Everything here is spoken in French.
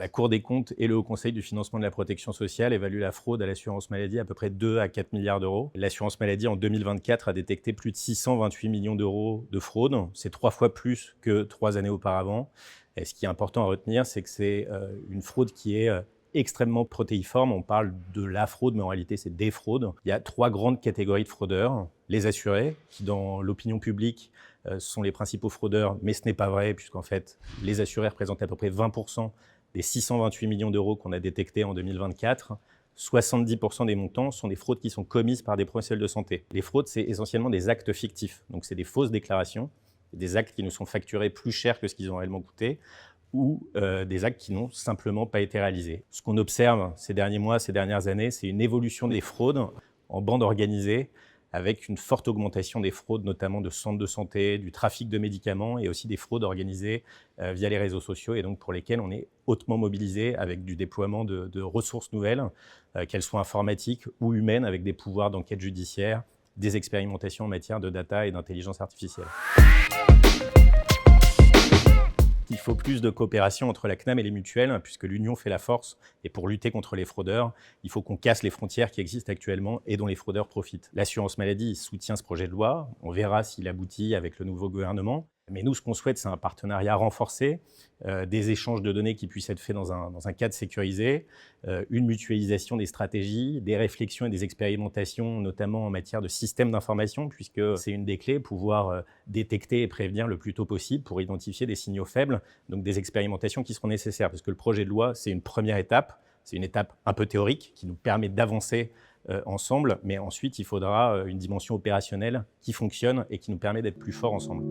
La Cour des comptes et le Haut Conseil du financement de la protection sociale évaluent la fraude à l'assurance maladie à peu près 2 à 4 milliards d'euros. L'assurance maladie, en 2024, a détecté plus de 628 millions d'euros de fraude. C'est 3 fois plus que 3 années auparavant. Et ce qui est important à retenir, c'est que c'est une fraude qui est extrêmement protéiforme. On parle de la fraude, mais en réalité, c'est des fraudes. Il y a 3 grandes catégories de fraudeurs. Les assurés, qui dans l'opinion publique sont les principaux fraudeurs, mais ce n'est pas vrai, puisqu'en fait, les assurés représentent à peu près 20% des 628 millions d'euros qu'on a détectés en 2024. 70% des montants sont des fraudes qui sont commises par des professionnels de santé. Les fraudes, c'est essentiellement des actes fictifs. Donc, c'est des fausses déclarations, des actes qui nous sont facturés plus cher que ce qu'ils ont réellement coûté, ou des actes qui n'ont simplement pas été réalisés. Ce qu'on observe ces derniers mois, ces dernières années, c'est une évolution des fraudes en bande organisée, avec une forte augmentation des fraudes, notamment de centres de santé, du trafic de médicaments et aussi des fraudes organisées via les réseaux sociaux et donc pour lesquelles on est hautement mobilisé avec du déploiement de ressources nouvelles, qu'elles soient informatiques ou humaines, avec des pouvoirs d'enquête judiciaire, des expérimentations en matière de data et d'intelligence artificielle. Il faut plus de coopération entre la CNAM et les mutuelles, puisque l'union fait la force. Et pour lutter contre les fraudeurs, il faut qu'on casse les frontières qui existent actuellement et dont les fraudeurs profitent. L'assurance maladie soutient ce projet de loi. On verra s'il aboutit avec le nouveau gouvernement. Mais nous, ce qu'on souhaite, c'est un partenariat renforcé, des échanges de données qui puissent être faits dans un cadre sécurisé, une mutualisation des stratégies, des réflexions et des expérimentations, notamment en matière de systèmes d'information, puisque c'est une des clés, pouvoir détecter et prévenir le plus tôt possible pour identifier des signaux faibles, donc des expérimentations qui seront nécessaires, parce que le projet de loi, c'est une première étape, c'est une étape un peu théorique qui nous permet d'avancer ensemble, mais ensuite, il faudra une dimension opérationnelle qui fonctionne et qui nous permet d'être plus forts ensemble.